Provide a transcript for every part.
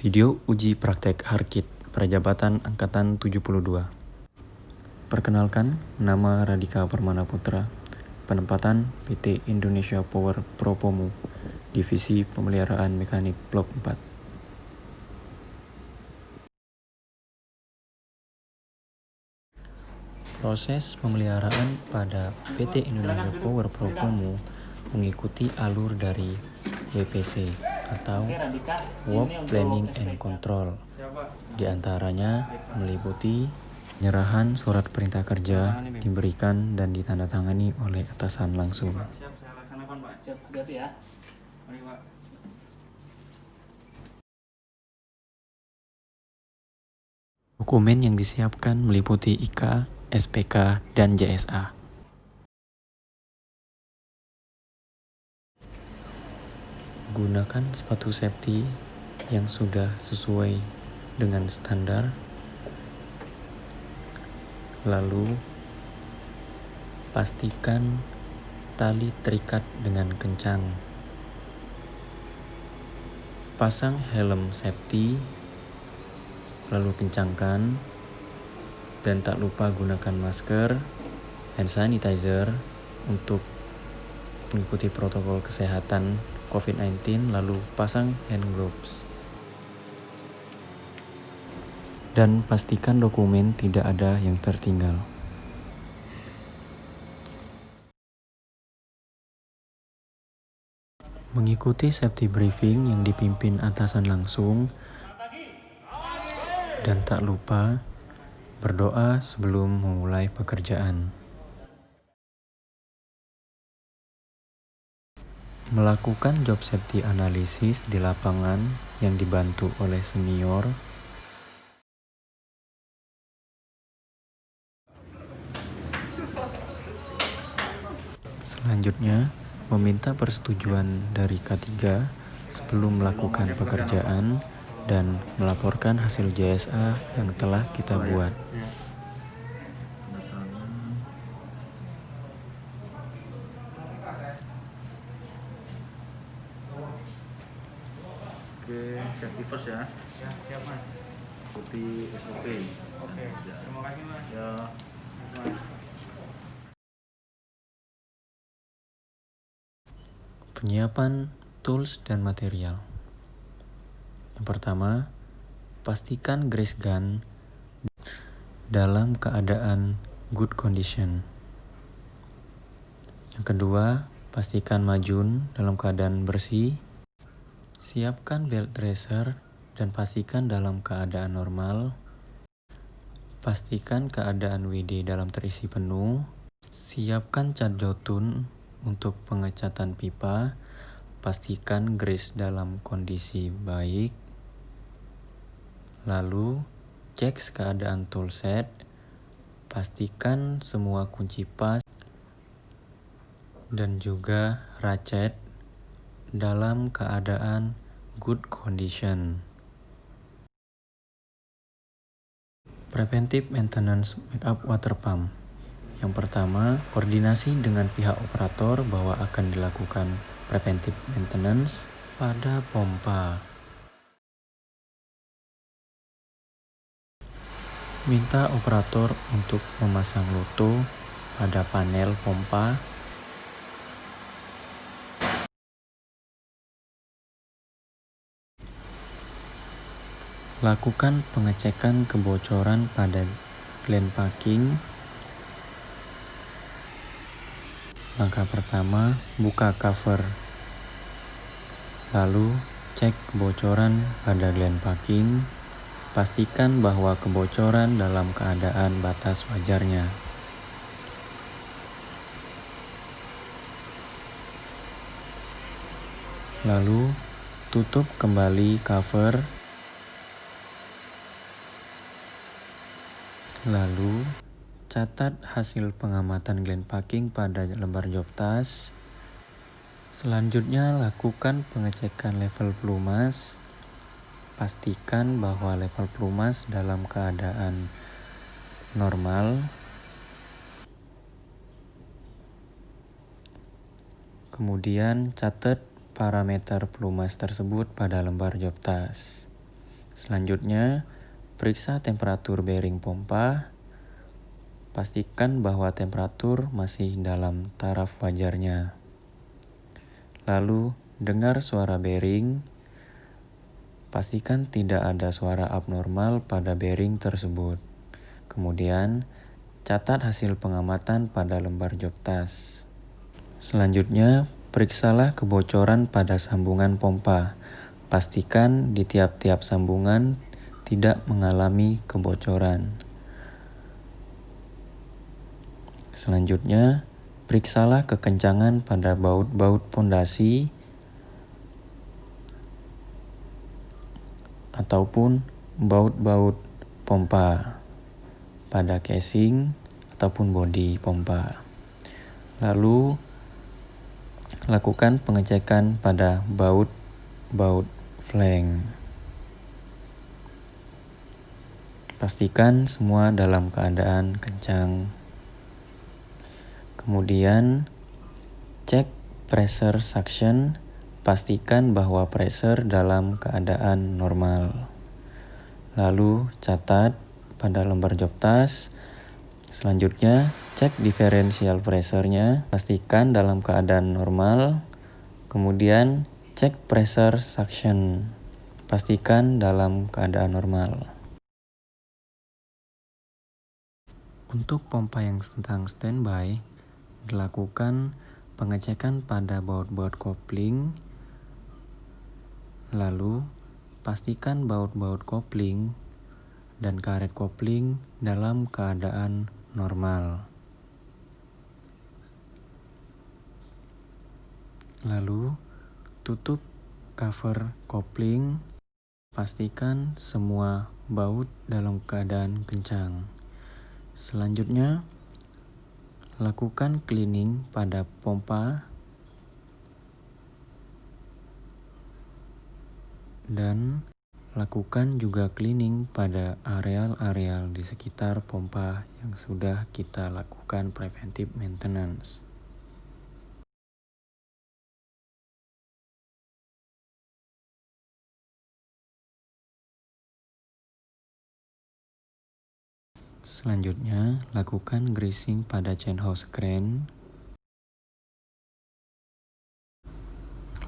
Video uji praktek Harkit Prajabatan Angkatan 72. Perkenalkan, nama Radika Permana Putra. Penempatan PT Indonesia Power Propomu, Divisi Pemeliharaan Mekanik Blok 4. Proses pemeliharaan pada PT Indonesia Power Propomu mengikuti alur dari WPC atau Work Planning and Control. Di antaranya meliputi penyerahan surat perintah kerja diberikan dan ditandatangani oleh atasan langsung. Dokumen yang disiapkan meliputi IK, SPK, dan JSA. Gunakan sepatu safety yang sudah sesuai dengan standar. Lalu, pastikan tali terikat dengan kencang. Pasang helm safety, lalu kencangkan, dan tak lupa gunakan masker, hand sanitizer untuk mengikuti protokol kesehatan COVID-19, lalu pasang hand gloves. Dan pastikan dokumen tidak ada yang tertinggal. Mengikuti safety briefing yang dipimpin atasan langsung, dan tak lupa berdoa sebelum memulai pekerjaan. Melakukan job safety analisis di lapangan yang dibantu oleh senior. Selanjutnya, meminta persetujuan dari K3 sebelum melakukan pekerjaan dan melaporkan hasil JSA yang telah kita buat. Oke, safety first ya. Ya, siap Mas. Ikuti SOP. Oke, terima kasih Mas. Ya. Mas. Penyiapan tools dan material. Yang pertama, pastikan grease gun dalam keadaan good condition. Yang kedua, pastikan majun dalam keadaan bersih. Siapkan belt tracer dan pastikan dalam keadaan normal. Pastikan keadaan WD dalam terisi penuh. Siapkan cat jotun untuk pengecatan pipa. Pastikan grease dalam kondisi baik. Lalu, cek keadaan toolset. Pastikan semua kunci pas dan juga ratchet dalam keadaan good condition. Preventive maintenance makeup water pump. Yang pertama, koordinasi dengan pihak operator bahwa akan dilakukan preventive maintenance pada pompa. Minta operator untuk memasang loto pada panel pompa. Lakukan pengecekan kebocoran pada gland packing. Langkah pertama, buka cover. Lalu, cek kebocoran pada gland packing. Pastikan bahwa kebocoran dalam keadaan batas wajarnya. Lalu, tutup kembali cover. Lalu, catat hasil pengamatan gland packing pada lembar job task. Selanjutnya, lakukan pengecekan level pelumas. Pastikan bahwa level pelumas dalam keadaan normal. Kemudian, catat parameter pelumas tersebut pada lembar job task. Selanjutnya, periksa temperatur bearing pompa. Pastikan bahwa temperatur masih dalam taraf wajarnya. Lalu, dengar suara bearing. Pastikan tidak ada suara abnormal pada bearing tersebut. Kemudian, catat hasil pengamatan pada lembar job task. Selanjutnya, periksalah kebocoran pada sambungan pompa. Pastikan di tiap-tiap sambungan tidak mengalami kebocoran. Selanjutnya, periksalah kekencangan pada baut-baut pondasi ataupun baut-baut pompa pada casing ataupun bodi pompa. Lalu, lakukan pengecekan pada baut flank. Pastikan semua dalam keadaan kencang. Kemudian, cek pressure suction. Pastikan bahwa pressure dalam keadaan normal. Lalu, catat pada lembar job task. Selanjutnya, cek differential pressure-nya. Pastikan dalam keadaan normal. Kemudian, cek pressure suction. Pastikan dalam keadaan normal. Untuk pompa yang sedang standby, dilakukan pengecekan pada baut-baut kopling. Lalu, pastikan baut-baut kopling dan karet kopling dalam keadaan normal. Lalu, tutup cover kopling. Pastikan semua baut dalam keadaan kencang. Selanjutnya, lakukan cleaning pada pompa dan lakukan juga cleaning pada areal-areal di sekitar pompa yang sudah kita lakukan preventive maintenance. Selanjutnya, lakukan greasing pada chain hose crank.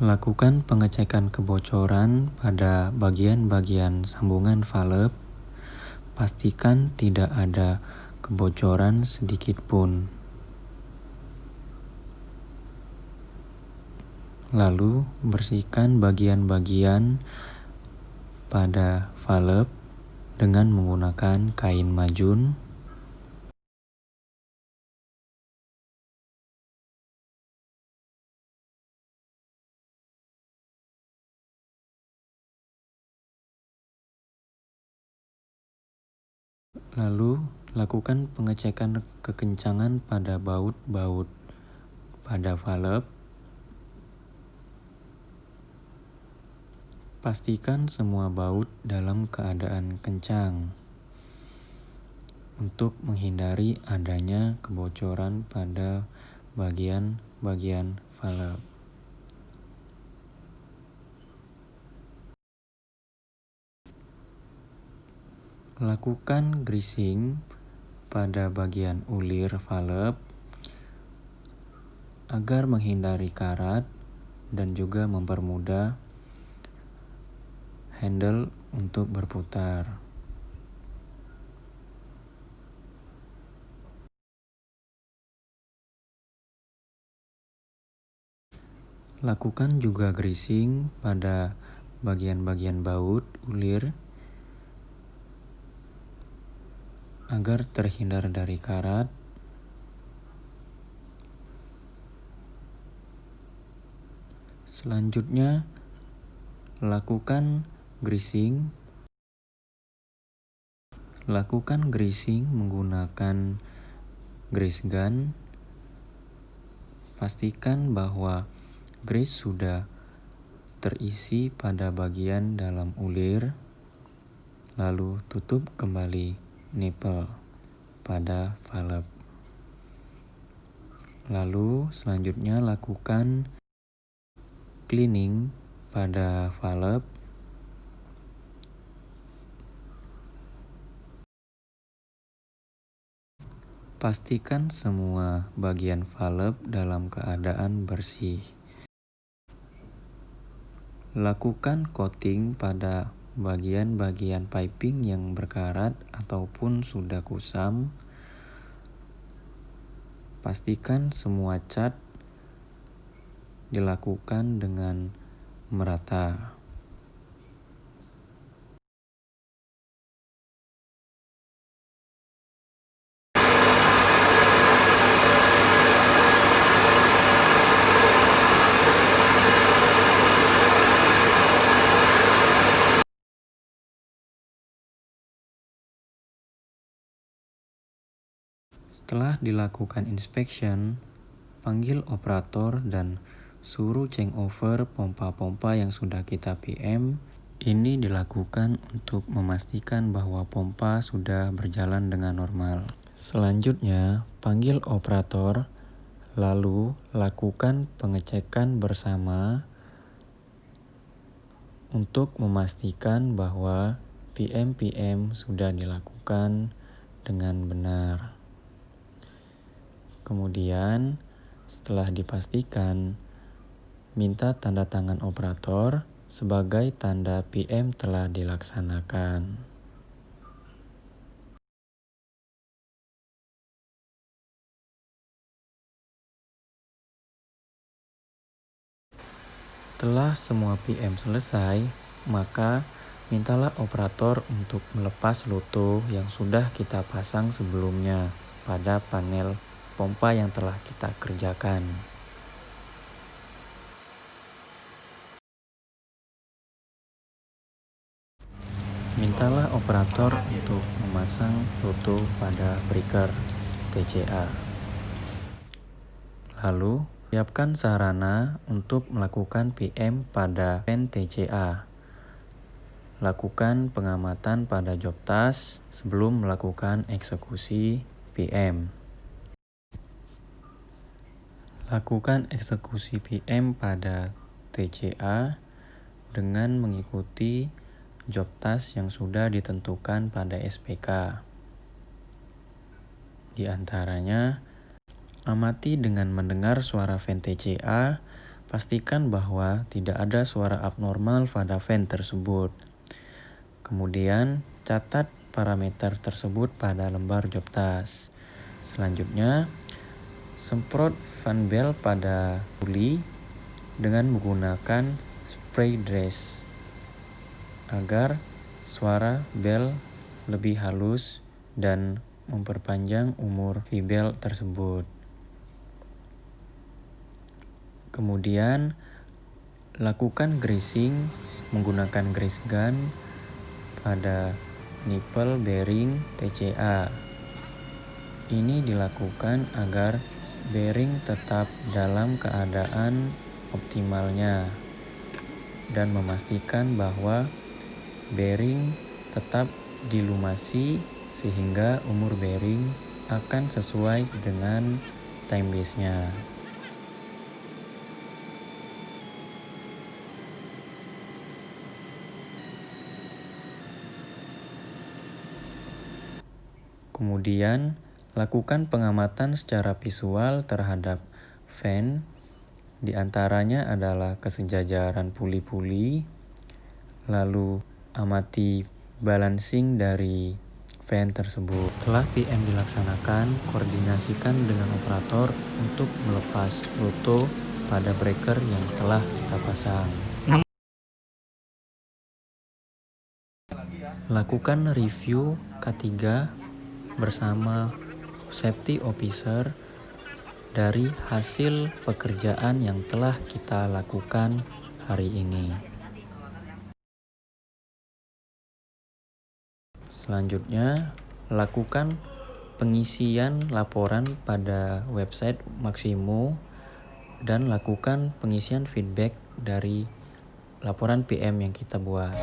Lakukan pengecekan kebocoran pada bagian-bagian sambungan valve. Pastikan tidak ada kebocoran sedikit pun. Lalu, bersihkan bagian-bagian pada valve dengan menggunakan kain majun. Lalu, lakukan pengecekan kekencangan pada baut-baut pada valve. Pastikan semua baut dalam keadaan kencang untuk menghindari adanya kebocoran pada bagian-bagian valve. Lakukan greasing pada bagian ulir valve agar menghindari karat dan juga mempermudah handle untuk berputar. Lakukan juga greasing pada bagian-bagian baut ulir agar terhindar dari karat. Selanjutnya, lakukan greasing menggunakan grease gun. Pastikan bahwa grease sudah terisi pada bagian dalam ulir. Lalu tutup kembali nipple pada valve. Lalu selanjutnya lakukan cleaning pada valve. Pastikan semua bagian valve dalam keadaan bersih. Lakukan coating pada bagian-bagian piping yang berkarat ataupun sudah kusam. Pastikan semua cat dilakukan dengan merata. Setelah dilakukan inspection, panggil operator dan suruh changeover pompa-pompa yang sudah kita PM. Ini dilakukan untuk memastikan bahwa pompa sudah berjalan dengan normal. Selanjutnya, panggil operator, lalu lakukan pengecekan bersama untuk memastikan bahwa PM sudah dilakukan dengan benar. Kemudian, setelah dipastikan, minta tanda tangan operator sebagai tanda PM telah dilaksanakan. Setelah semua PM selesai, maka mintalah operator untuk melepas loto yang sudah kita pasang sebelumnya pada panel pompa yang telah kita kerjakan. Mintalah operator untuk memasang loto pada breaker TCA. Lalu, siapkan sarana untuk melakukan PM pada fan TCA. Lakukan pengamatan pada job task sebelum melakukan eksekusi PM. Lakukan eksekusi PM pada TCA dengan mengikuti job task yang sudah ditentukan pada SPK. Di antaranya, amati dengan mendengar suara fan TCA, pastikan bahwa tidak ada suara abnormal pada fan tersebut. Kemudian, catat parameter tersebut pada lembar job task. Selanjutnya, semprot fan belt pada puli dengan menggunakan spray dress agar suara bel lebih halus dan memperpanjang umur V-belt tersebut. Kemudian, lakukan greasing menggunakan grease gun pada nipple bearing TCA. Ini dilakukan agar bearing tetap dalam keadaan optimalnya dan memastikan bahwa bearing tetap dilumasi sehingga umur bearing akan sesuai dengan time base-nya. Kemudian, lakukan pengamatan secara visual terhadap fan, di antaranya adalah kesejajaran puli-puli, lalu amati balancing dari fan tersebut. Setelah PM dilaksanakan, koordinasikan dengan operator untuk melepas loto pada breaker yang telah kita pasang. Lakukan review K3 bersama safety officer dari hasil pekerjaan yang telah kita lakukan hari ini. Selanjutnya, lakukan pengisian laporan pada website Maximo dan lakukan pengisian feedback dari laporan PM yang kita buat.